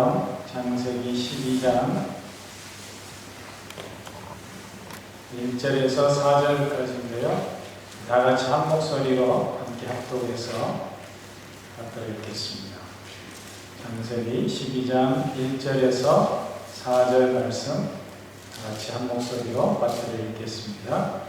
아브라함 창세기 12장 1절에서 4절까지인데요. 다 같이 한 목소리로 함께 합독해서 갖다 읽겠습니다. 창세기 12장 1절에서 4절 말씀 다 같이 한 목소리로 받들어 읽겠습니다.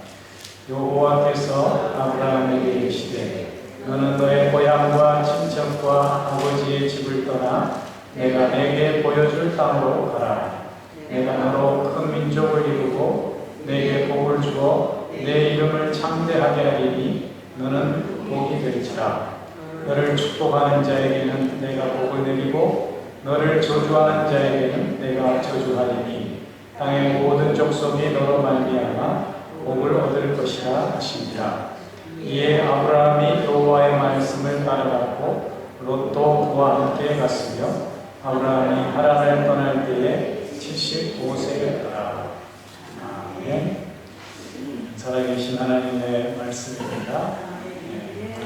여호와께서 아브라함에게 이르시되 너는 너의 고향과 친척과 아버지의 집을 떠나 내가 내게 보여줄 땅으로 가라. 내가 너로 큰 민족을 이루고 내게 복을 주어 내 이름을 창대하게 하리니 너는 복이 될지라. 너를 축복하는 자에게는 내가 복을 내리고 너를 저주하는 자에게는 내가 저주하리니 땅의 모든 족속이 너로 말미암아 복을 얻을 것이라 하시니라. 이에 아브라함이 여호와의 말씀을 따라갔고 롯도 그와 함께 갔으며 아브라함이 하란을 떠날 때에 75세였더라. 아멘. 살아계신 하나님의 말씀입니다.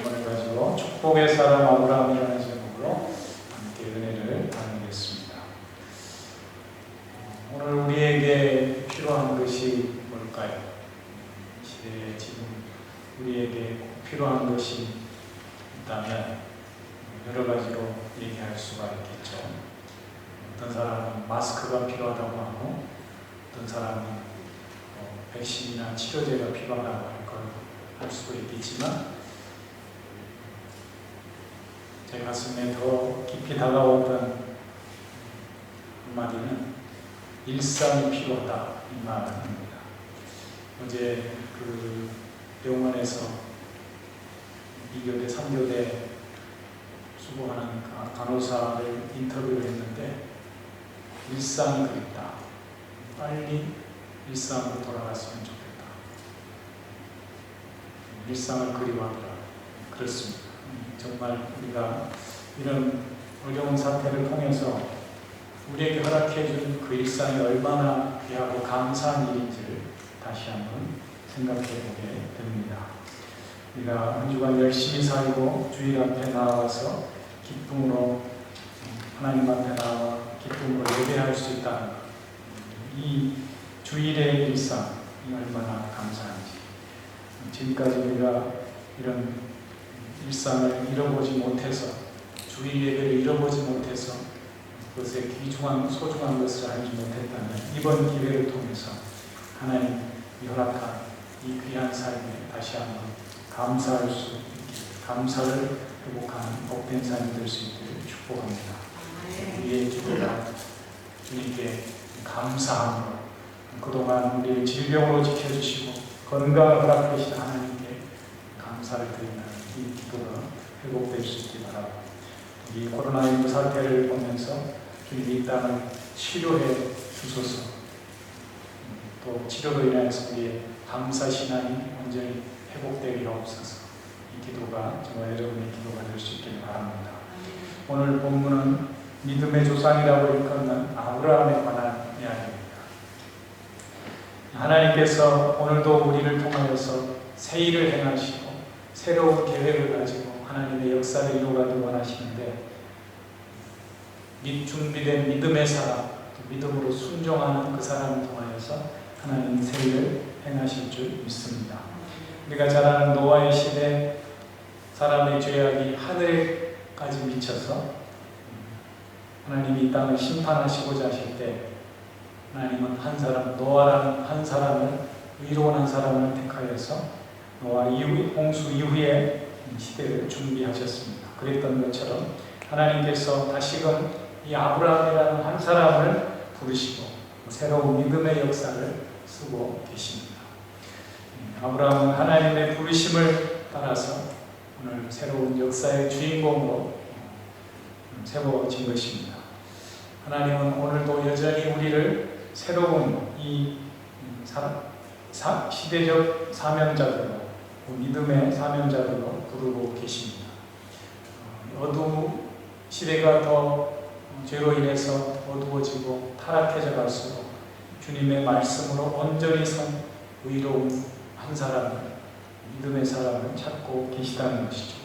오늘 가지고 축복의 사람 아브라함이라는 제목으로 함께 은혜를 나누겠습니다. 오늘 우리에게 필요한 것이 뭘까요? 시대에 지금 우리에게 필요한 것이 있다면 여러 가지로 얘기할 수가 있겠죠. 어떤 사람은 마스크가 필요하다고 하고 어떤 사람은 백신이나 치료제가 필요하다고 할 수도 있겠지만 제 가슴에 더 깊이 다가왔던 한마디는 일상이 필요하다 이 말입니다. 어제 그 병원에서 2교대, 3교대 수고하는 간호사를 인터뷰를 했는데 일상이 그립다. 빨리 일상으로 돌아갔으면 좋겠다. 일상을 그리워하더라. 그렇습니다. 정말 우리가 이런 어려운 사태를 통해서 우리에게 허락해 준 그 일상이 얼마나 귀하고 감사한 일인지를 다시 한번 생각해 보게 됩니다. 우리가 한 주간 열심히 살고 주일 앞에 나와서 기쁨으로 하나님 앞에 나와 기쁨으로 예배할 수 있다는 이 주일의 일상이 얼마나 감사한지. 지금까지 우리가 이런 일상을 잃어보지 못해서 주일 예배를 잃어보지 못해서 그것의 귀중한 소중한 것을 알지 못했다면 이번 기회를 통해서 하나님이 허락한 이 귀한 삶에 다시 한번 감사할 수 있기를, 감사를 회복하는 복된 삶이 될 수 있기를 축복합니다. 우리의 기도가 주님께 감사함으로 그동안 우리를 질병으로 지켜주시고 건강을 허락하신 하나님께 감사를 드리는 이 기도가 회복될 수 있기 바랍니다. 이 코로나19 사태를 보면서 주님이 이 땅을 치료해 주소서. 또 치료로 인해서 우리의 감사 신앙이 온전히 회복되게 하옵소서. 이 기도가 정말 여러분의 기도가 될 수 있기를 바랍니다. 오늘 본문은 믿음의 조상이라고 일컫는 아브라함에 관한 이야기입니다. 하나님께서 오늘도 우리를 통하여서 새 일을 행하시고 새로운 계획을 가지고 하나님의 역사를 이루어가길 원하시는데 준비된 믿음의 사람, 믿음으로 순종하는 그 사람을 통하여서 하나님이 새 일을 행하실 줄 믿습니다. 우리가 잘 아는 노아의 시대 사람의 죄악이 하늘까지 미쳐서 하나님이 이 땅을 심판하시고자 하실 때 하나님은 한 사람, 노아라는 한 사람을 의로운 한 사람을 택하여서 노아 이후, 홍수 이후에 시대를 준비하셨습니다. 그랬던 것처럼 하나님께서 다시금 이 아브라함이라는 한 사람을 부르시고 새로운 믿음의 역사를 쓰고 계십니다. 아브라함은 하나님의 부르심을 따라서 오늘 새로운 역사의 주인공으로 세워진 것입니다. 하나님은 오늘도 여전히 우리를 새로운 이 시대적 사명자들로, 믿음의 사명자들로 부르고 계십니다. 어두운 시대가 더 죄로 인해서 어두워지고 타락해져 갈수록 주님의 말씀으로 온전히 선 의로운 한 사람을, 믿음의 사람을 찾고 계시다는 것이죠.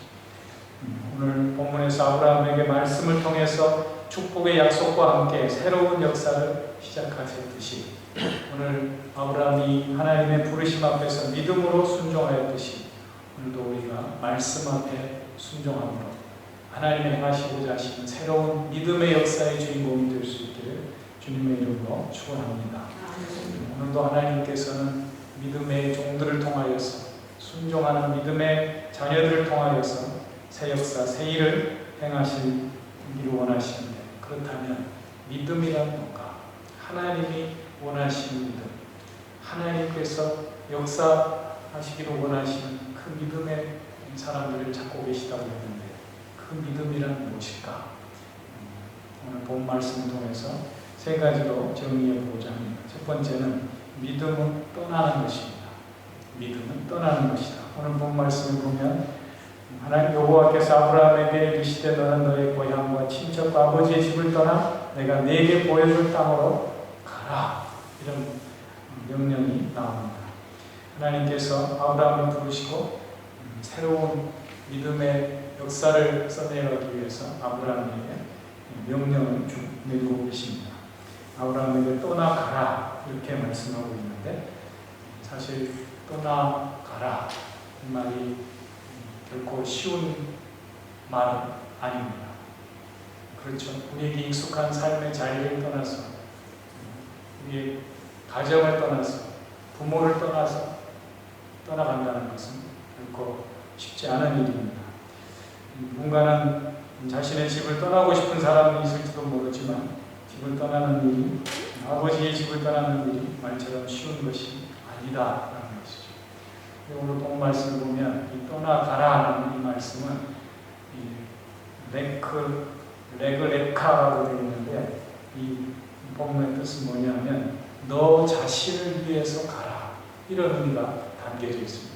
오늘 본문에서 아브라함에게 말씀을 통해서 축복의 약속과 함께 새로운 역사를 시작하셨듯이 오늘 아브라함이 하나님의 부르심 앞에서 믿음으로 순종하였듯이 오늘도 우리가 말씀 앞에 순종함으로 하나님의 행하시고자 하시는 새로운 믿음의 역사의 주인공이 될 수 있기를 주님의 이름으로 축원합니다. 오늘도 하나님께서는 믿음의 종들을 통하여서 순종하는 믿음의 자녀들을 통하여서 새 역사, 새 일을 행하시기를 원하시는데 그렇다면 믿음이란 뭔가? 하나님이 원하시는 믿음, 하나님께서 역사하시기를 원하시는 그 믿음의 사람들을 찾고 계시다고 했는데 그 믿음이란 무엇일까? 오늘 본 말씀을 통해서 세 가지로 정리해 보고자 합니다. 첫 번째는 믿음은 떠나는 것입니다. 믿음은 떠나는 것이다. 오늘 본 말씀을 보면 하나님 여호와께서 아브라함에게 이르시되 너는 너의 고향과 친척과 아버지의 집을 떠나 내가 네게 보여줄 땅으로 가라. 이런 명령이 나옵니다. 하나님께서 아브라함을 부르시고 새로운 믿음의 역사를 써내려가기 위해서 아브라함에게 명령을 내리고 계십니다. 아브라함에게 떠나가라 이렇게 말씀하고 있는데 사실 떠나가라 이 말이 결코 쉬운 말은 아닙니다. 그렇죠. 우리에게 익숙한 삶의 자리를 떠나서 우리의 가정을 떠나서 부모를 떠나서 떠나간다는 것은 결코 쉽지 않은 일입니다. 누군가는 자신의 집을 떠나고 싶은 사람이 있을지도 모르지만 집을 떠나는 일이 아버지의 집을 떠나는 일이 말처럼 쉬운 것이 아니다라는 것이죠. 오늘 본 말씀을 보면 이 떠나가라는 이 말씀은 레그레카라고 되어 있는데 이 본문의 뜻은 뭐냐면 너 자신을 위해서 가라 이런 의미가 담겨져 있습니다.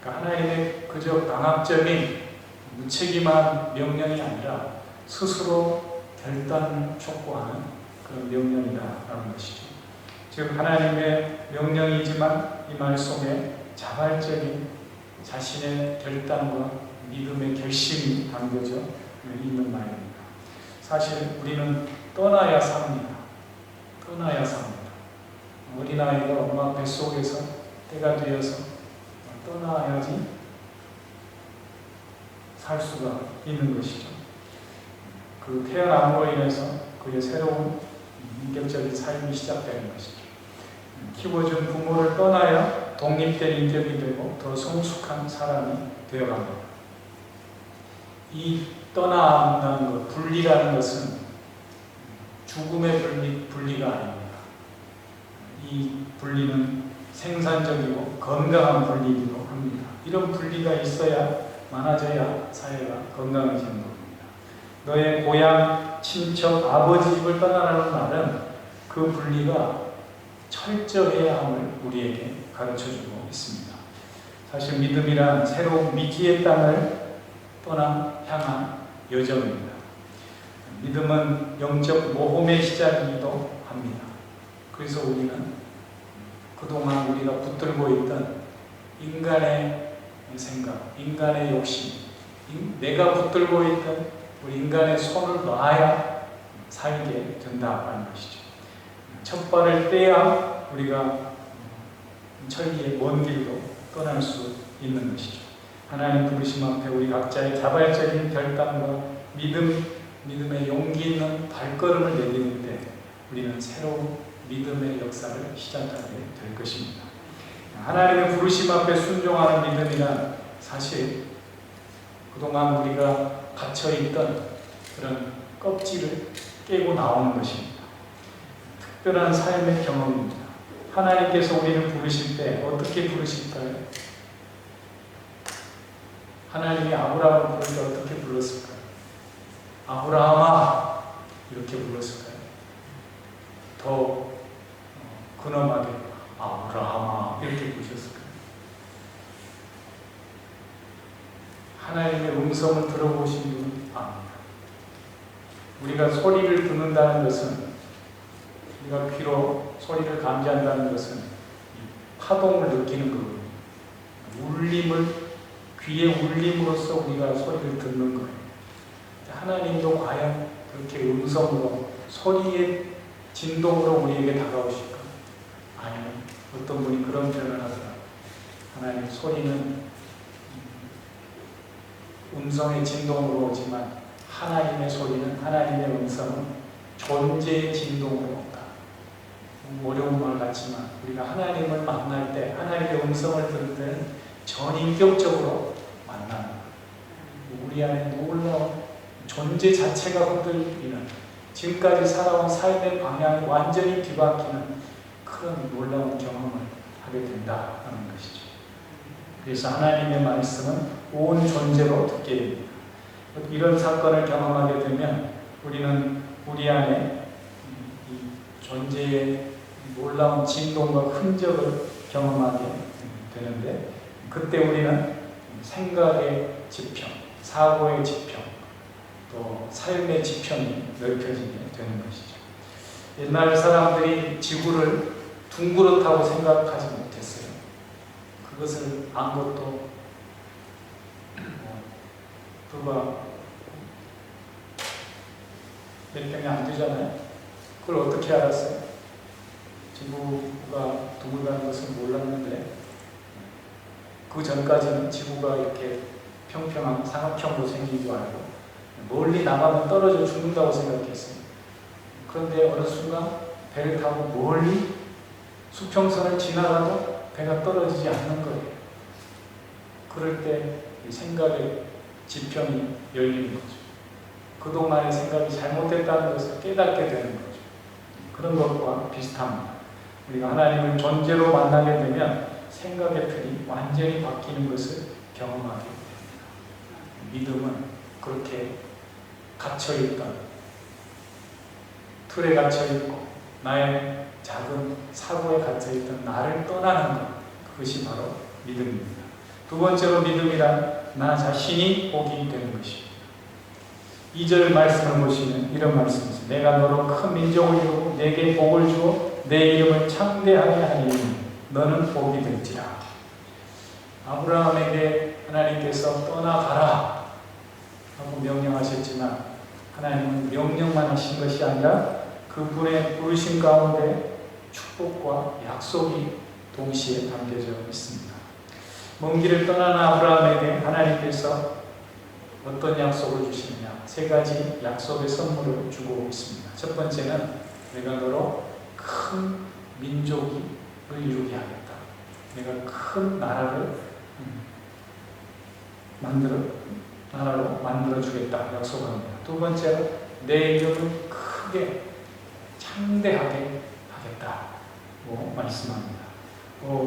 그러니까 하나님의 그저 강압적인 무책임한 명령이 아니라 스스로 결단을 촉구하는 그런 명령이다라는 것이죠. 즉 하나님의 명령이지만 이 말 속에 자발적인 자신의 결단과 믿음의 결심이 담겨져 있는 말입니다. 사실 우리는 떠나야 삽니다. 떠나야 삽니다. 어린아이가 엄마 뱃속에서 때가 되어서 떠나야지 살 수가 있는 것이죠. 그 태어남으로 인해서 그의 새로운 인격적인 삶이 시작되는 것이죠. 키워준 부모를 떠나야 독립된 인격이 되고 더 성숙한 사람이 되어갑니다. 이 떠나는 것, 분리라는 것은 죽음의 분리가 아닙니다. 이 분리는 생산적이고 건강한 분리이기도 합니다. 이런 분리가 있어야 많아져야 사회가 건강해지는 겁니다. 너의 고향, 친척, 아버지 집을 떠나라는 말은 그 분리가 철저해야 함을 우리에게 가르쳐주고 있습니다. 사실 믿음이란 새로운 미지의 땅을 향한 여정입니다. 믿음은 영적 모험의 시작이기도 합니다. 그래서 우리는 그동안 우리가 붙들고 있던 인간의 생각, 인간의 욕심, 내가 붙들고 있던 우리 인간의 손을 놔야 살게 된다는 것이죠. 첫 발을 떼야 우리가 천리의 먼 길도 떠날 수 있는 것이죠. 하나님 부르심 앞에 우리 각자의 자발적인 결단과 믿음의 용기 있는 발걸음을 내디딜 때 우리는 새로운 믿음의 역사를 시작하게 될 것입니다. 하나님의 부르심 앞에 순종하는 믿음이란 사실 그동안 우리가 갇혀있던 그런 껍질을 깨고 나오는 것입니다. 특별한 삶의 경험입니다. 하나님께서 우리를 부르실 때 어떻게 부르실까요? 하나님이 아브라함을 부를 때 어떻게 불렀을까요? 아브라함아 이렇게 불렀을까요? 더 근엄하게 아브라함아 이렇게 부르셨을까요? 하나님의 음성을 들어보신 분은 압니다. 우리가 소리를 듣는다는 것은 우리가 귀로 소리를 감지한다는 것은 파동을 느끼는 거거든요. 귀의 울림으로써 우리가 소리를 듣는 거예요. 하나님도 과연 그렇게 음성으로 소리의 진동으로 우리에게 다가오실까? 아니요. 어떤 분이 그런 표현을 하더라고요. 하나님 소리는 음성의 진동으로 오지만 하나님의 소리는, 하나님의 음성은 존재의 진동으로 온다. 어려운 말 같지만 우리가 하나님을 만날 때, 하나님의 음성을 들을 때는 전인격적으로 만나는 거예요. 우리 안에 놀라운 존재 자체가 흔들리는, 지금까지 살아온 삶의 방향이 완전히 뒤바뀌는 그런 놀라운 경험을 하게 된다는 것이죠. 그래서 하나님의 말씀은 온 존재로 듣게 됩니다. 이런 사건을 경험하게 되면 우리는 우리 안에 이 존재의 놀라운 진동과 흔적을 경험하게 되는데, 그때 우리는 생각의 지평, 사고의 지평, 또 삶의 지평이 넓혀지게 되는 것이죠. 옛날 사람들이 지구를 둥그렇다고 생각하지 못했어요. 그것을 안 것도 불과 몇 평이 안 되잖아요. 그걸 어떻게 알았어요? 지구가 둥글다는 것을 몰랐는데, 그 전까지는 지구가 이렇게 평평한 삼각형으로 생긴 줄 알고 멀리 나가면 떨어져 죽는다고 생각했어요. 그런데 어느 순간 배를 타고 멀리 수평선을 지나가도 배가 떨어지지 않는 거예요. 그럴 때 생각의 지평이 열리는 거죠. 그동안의 생각이 잘못됐다는 것을 깨닫게 되는 거죠. 그런 것과 비슷합니다. 우리가 하나님을 존재로 만나게 되면 생각의 틀이 완전히 바뀌는 것을 경험하게 됩니다. 믿음은 그렇게 갇혀있던, 틀에 갇혀있고 나의 작은 사고에 갇혀있던 나를 떠나는 것, 그것이 바로 믿음입니다. 두 번째로 믿음이란 나 자신이 복이 되는 것입니다. 2절 말씀을 보시면 이런 말씀이죠. 내가 너로 큰 민족을 이루고 내게 복을 주어 내 이름을 창대하게 하니 너는 복이 될지라. 아브라함에게 하나님께서 떠나가라 하고 명령하셨지만, 하나님은 명령만 하신 것이 아니라 그분의 부르심 가운데 축복과 약속이 동시에 담겨져 있습니다. 먼 길을 떠나는 아브라함에게 하나님께서 어떤 약속을 주시느냐? 3가지 약속의 선물을 주고 있습니다. 첫 번째는 내가 너로 큰 민족을 이루게 하겠다. 내가 큰 나라로 만들어 주겠다 약속합니다. 두 번째로 내 이름을 크게 창대하게 하겠다고 말씀합니다.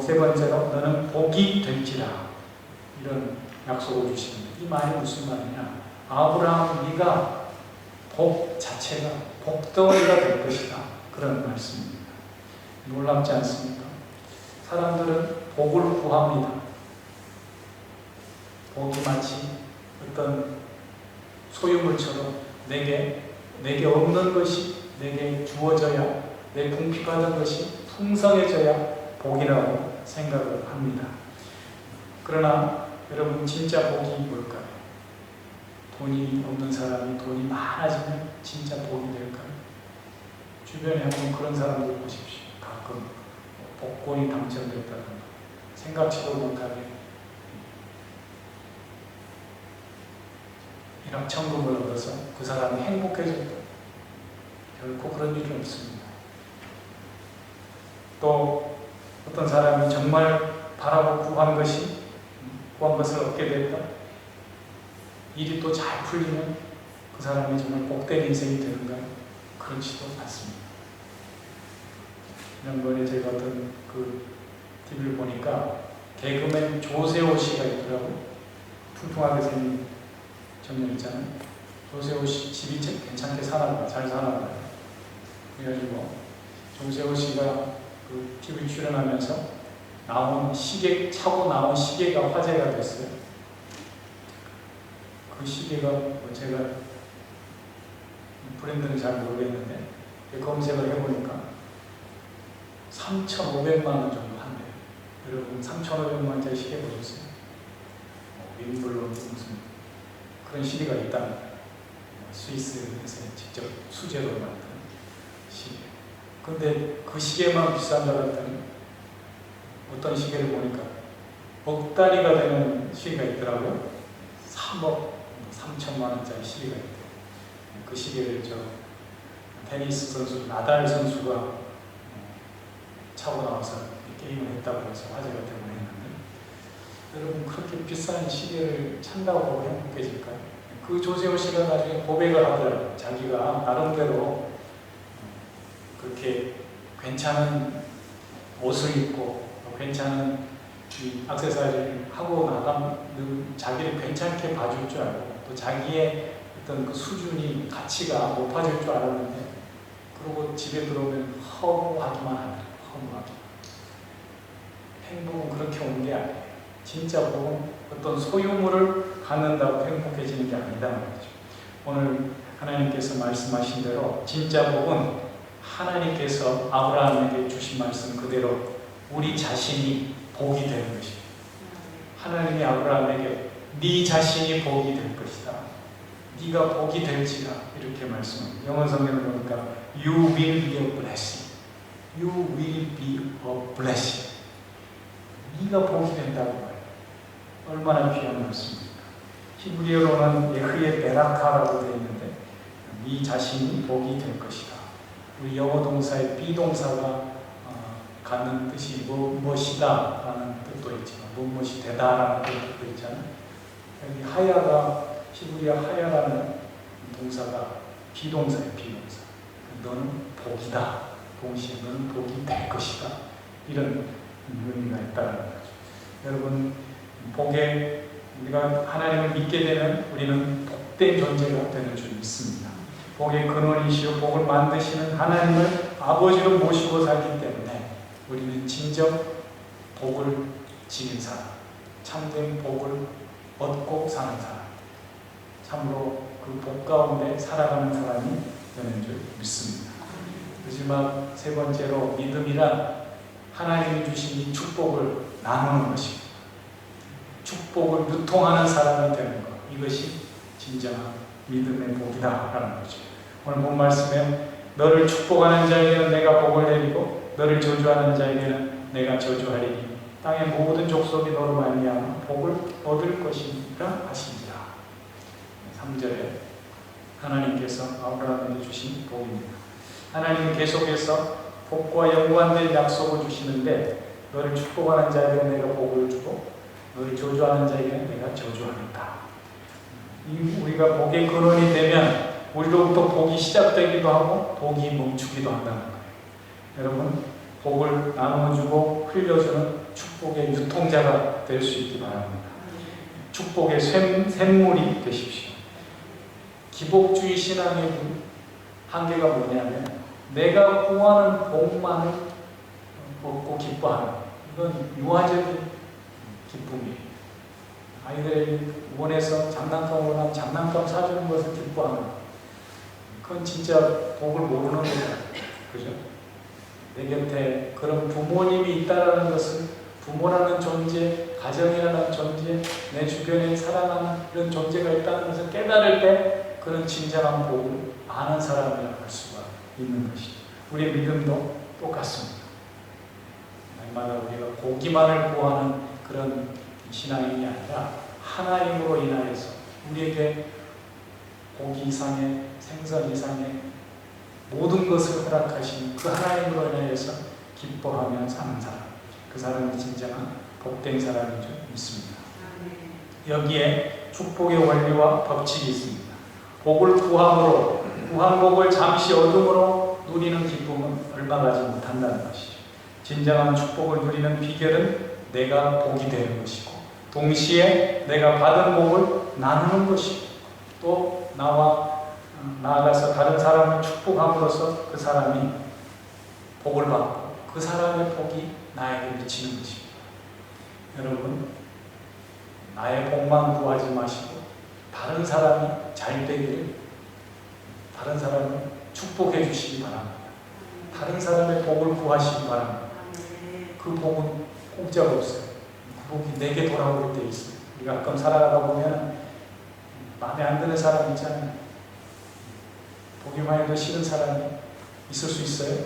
세 번째로 너는 복이 될지라, 이런 약속을 주십니다. 이 말이 무슨 말이냐? 아브라함 네가 복 자체가 복덩어리가 될 것이다, 그런 말씀입니다. 놀랍지 않습니까? 사람들은 복을 구합니다. 복이 마치 어떤 소유물처럼 내게 없는 것이 내게 주어져야, 내 궁핍하던 것이 풍성해져야 복이라고 생각을 합니다. 그러나 여러분, 진짜 복이 뭘까요? 돈이 없는 사람이 돈이 많아지면 진짜 복이 될까요? 주변에 한번 그런 사람들 보십시오. 가끔 복권이 당첨됐다든가 생각지도 못하게 일확천금을 얻어서 그 사람이 행복해졌다. 결코 그런 일이 없습니다. 또 어떤 사람이 정말 바라고 구한 것을 얻게 됐다. 일이 또 잘 풀리면 그 사람이 정말 복된 인생이 되는가요? 그렇지도 않습니다. 지난번에 제가 어떤 TV를 보니까 개그맨 조세호 씨가 있더라고요. 퉁퉁하게 생긴 청년 있잖아요. 조세호 씨 집이 괜찮게 사나 봐요. 잘 사나 봐요. 그래가지고 조세호 씨가 TV 출연하면서 차고 나온 시계가 화제가 됐어요. 그 시계가 제가 브랜드는 잘 모르겠는데 검색을 해보니까 3,500만 원 정도 한대요. 여러분 3,500만 원짜리 시계 보셨어요? 윈블론 무슨 그런 시계가 있다는 거예요. 스위스에서 직접 수제로 만든 시계. 근데 그 시계만 비싼 줄 알았더니 어떤 시계를 보니까 억 단위가 되는 시계가 있더라고요. 3억 3천만 원짜리 시계가 있대요. 그 시계를 저 테니스 선수 나달 선수가 차고 나와서 게임을 했다고 해서 화제가 되고 했는데, 여러분 그렇게 비싼 시계를 찬다고 행복해질까요? 그 조세호 씨가 나중에 고백을 하더라고요. 자기가 나름대로 그렇게 괜찮은 옷을 입고 괜찮은 이 액세서리를 하고 나가면 자기를 괜찮게 봐줄 줄 알고, 또 자기의 어떤 그 수준이 가치가 높아질 줄 알았는데, 그리고 집에 들어오면 허무하기만 합니다. 허무하기만. 행복은 그렇게 오는 게 아니에요. 진짜 복은 어떤 소유물을 갖는다고 행복해지는 게 아니다 말이죠. 오늘 하나님께서 말씀하신 대로 진짜 복은 하나님께서 아브라함에게 주신 말씀 그대로 우리 자신이 복이 되는 것입니다. 하나님이 아브라함에게 네 자신이 복이 될 것이다, 네가 복이 될지라, 이렇게 말씀합니다. 영어 성경을 보니까 You will be a blessing. You will be a blessing. 네가 복이 된다고 말해요. 얼마나 귀한 말씀입니까? 히브리어로는 예흐의 베라카라고 되어 있는데 네 자신이 복이 될 것이다. 우리 영어 동사의 비동사가 갖는 뜻이 무엇이다 라는 뜻도 있지만 무엇이 되다라는 뜻도 있잖아요. 여기 하야가, 히브리어 하야라는 동사가 비동사예요. 비동사. 너는 복이다, 동시에 너는 복이 될 것이다, 이런 의미가 있다는 거죠. 여러분, 복에 우리가 하나님을 믿게 되면 우리는 복된 존재가 되는 줄 믿습니다. 복의 근원이시오 복을 만드시는 하나님을 아버지로 모시고 살기 때문에 우리는 진정 복을 지닌 사람, 참된 복을 얻고 사는 사람, 참으로 그 복 가운데 살아가는 사람이 되는 줄 믿습니다. 마지막 세 번째로, 믿음이란 하나님이 주신 이 축복을 나누는 것입니다. 축복을 유통하는 사람이 되는 것, 이것이 진정한 믿음의 복이다라는 거죠. 오늘 본 말씀에 너를 축복하는 자에게는 내가 복을 내리고 너를 저주하는 자에게는 내가 저주하리니 땅의 모든 족속이 너로 말미암아 복을 얻을 것이니라 하시니라. 3절에 하나님께서 아브라함에게 주신 복입니다. 하나님은 계속해서 복과 연관된 약속을 주시는데, 너를 축복하는 자에게는 내가 복을 주고 너를 저주하는 자에게는 내가 저주하겠다. 우리가 복의 근원이 되면 우리로부터 복이 시작되기도 하고 복이 멈추기도 한다는 거예요. 여러분, 복을 나눠주고 흘려주는 축복의 유통자가 될 수 있기 바랍니다. 축복의 샘물이 되십시오. 기복주의 신앙의 한계가 뭐냐면 내가 구하는 복만을 얻고 기뻐하는, 이건 유아적인 기쁨이에요. 아이들이 원해서 장난감을 원하면 장난감 사주는 것을 기뻐하는, 그건 진짜 복을 모르는 거잖아요. 그죠? 내 곁에 그런 부모님이 있다는 것은, 부모라는 존재, 가정이라는 존재, 내 주변에 사랑하는 이런 존재가 있다는 것을 깨달을 때 그런 진정한 복을 아는 사람이라고 할 수가 있는 것이죠. 우리의 믿음도 똑같습니다. 날마다 우리가 고기만을 구하는 그런 신앙이 아니라 하나님으로 인하여서 우리에게 고기 이상의, 생선 이상의 모든 것을 허락하신 그 하나님으로 인하여서 기뻐하며 사는 사람, 그 사람이 진정한 복된 사람인 줄 믿습니다. 여기에 축복의 원리와 법칙이 있습니다. 복을 구함으로, 구한 복을 잠시 얻음으로 누리는 기쁨은 얼마 가지 못한다는 것이죠. 진정한 축복을 누리는 비결은 내가 복이 되는 것이고, 동시에 내가 받은 복을 나누는 것이고, 또 나와 나아가서 다른 사람을 축복함으로써 그 사람이 복을 받고 그 사람의 복이 나에게 미치는 것입니다. 여러분, 나의 복만 구하지 마시고 다른 사람이 잘 되기를, 다른 사람을 축복해 주시기 바랍니다. 다른 사람의 복을 구하시기 바랍니다. 그 복은 공짜가 없어요. 그 복이 내게 돌아올 때 있어요. 우리가 가끔 살아가다 보면 마음에 안 드는 사람 있잖아요. 보기만 해도 싫은 사람이 있을 수 있어요.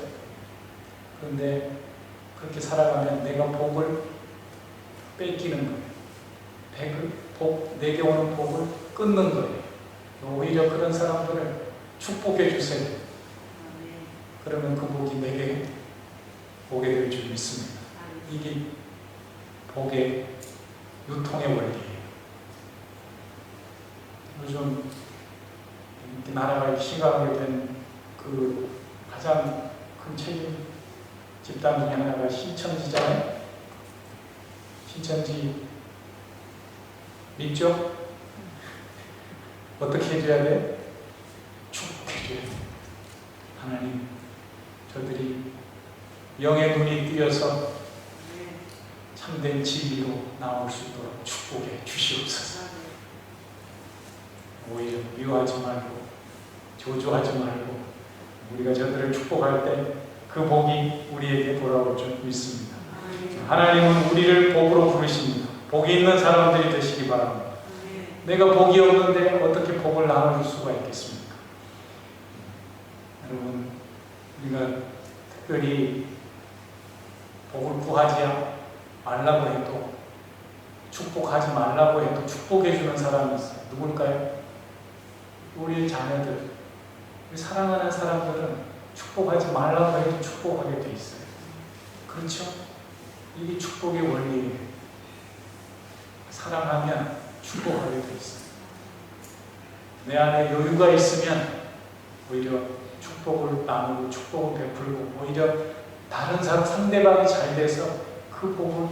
그런데 그렇게 살아가면 내가 복을 뺏기는 거예요. 내게 오는 복을 끊는 거예요. 오히려 그런 사람들을 축복해 주세요. 그러면 그 복이 내게 오게 될 줄 믿습니다. 이게 복의 유통의 원리예요. 요즘 나라가 시각하게 된 그 가장 큰 책임 집단 중에 하나가 신천지잖아요. 신천지 믿죠? 어떻게 해줘야 돼? 축복해줘야 돼. 하나님, 저들이 영의 눈이 뜨여서 참된 진리로 나올 수 있도록 축복해 주시옵소서. 오히려 미워하지 말고 조조하지 말고 우리가 저들을 축복할 때 그 복이 우리에게 돌아올 줄 믿습니다. 하나님은 우리를 복으로 부르십니다. 복이 있는 사람들이 되시기 바랍니다. 내가 복이 없는데 어떻게 복을 나눠줄 수가 있겠습니까? 여러분, 우리가 특별히 복을 구하지 말라고 해도, 축복하지 말라고 해도 축복해주는 사람이 있어요. 누굴까요? 우리 자녀들, 우리 사랑하는 사람들은 축복하지 말라고 해도 축복하게 돼 있어요. 그렇죠? 이게 축복의 원리예요. 사랑하면 축복하게 돼 있어요. 내 안에 여유가 있으면 오히려 축복을 나누고 축복을 베풀고, 오히려 다른 사람, 상대방이 잘 돼서 그 복을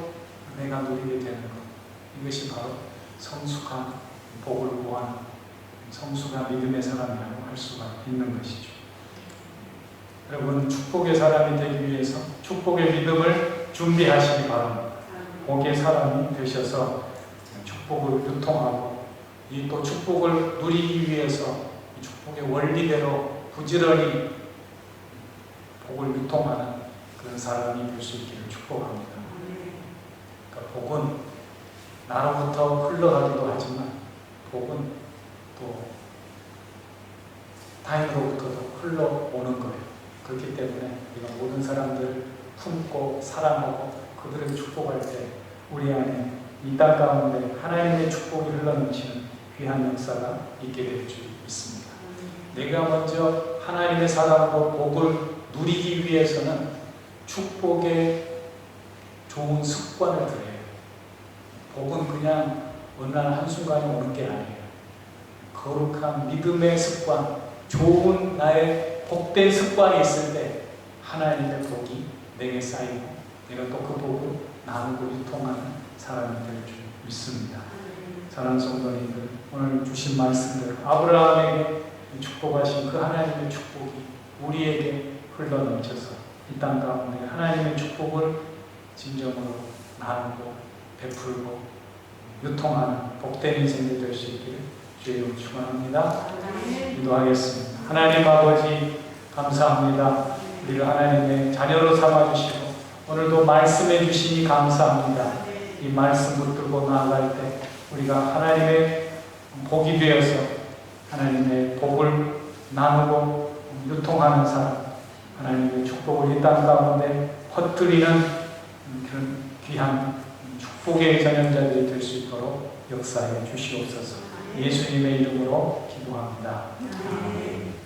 내가 누리게 되는 것. 이것이 바로 성숙한 복을 구하는 성숙한 믿음의 사람이라고 할 수가 있는 것이죠. 여러분, 축복의 사람이 되기 위해서 축복의 믿음을 준비하시기 바랍니다. 복의 사람이 되셔서 축복을 유통하고, 이 또 축복을 누리기 위해서 이 축복의 원리대로 부지런히 복을 유통하는 그런 사람이 될 수 있기를 축복합니다. 그러니까 복은 나로부터 흘러가기도 하지만 복은 또 타인으로부터도 흘러오는 거예요. 그렇기 때문에 우리가 모든 사람들을 품고 사랑하고 그들을 축복할 때 우리 안에 이 땅 가운데 하나님의 축복이 흘러넘치는 귀한 역사가 있게 될 줄 믿습니다. 내가 먼저 하나님의 사랑으로 복을 누리기 위해서는 축복의 좋은 습관을 들여요. 복은 그냥 어느 날 한순간에 오는 게 아니에요. 거룩한 믿음의 습관, 좋은 나의 복된 습관이 있을 때 하나님의 복이 내게 쌓이고 내가 또 그 복을 나누고 유통하는 사람이 될 줄 믿습니다. 사랑하는 성도님들, 오늘 주신 말씀대로 아브라함에게 축복하신 그 하나님의 축복이 우리에게 흘러넘쳐서 이 땅 가운데 하나님의 축복을 진정으로 나누고 베풀고 유통하는 복된 인생이 될 수 있기를 주의 이름으로 축원합니다. 기도하겠습니다. 하나님 아버지, 감사합니다. 우리를 하나님의 자녀로 삼아주시고 오늘도 말씀해 주시니 감사합니다. 이 말씀 붙들고 나아갈 때 우리가 하나님의 복이 되어서 하나님의 복을 나누고 유통하는 사람, 하나님의 축복을 이 땅 가운데 퍼뜨리는 그런 귀한 축복의 전현자들이 될 수 있도록 역사해 주시옵소서. 예수님의 이름으로 기도합니다. 아멘.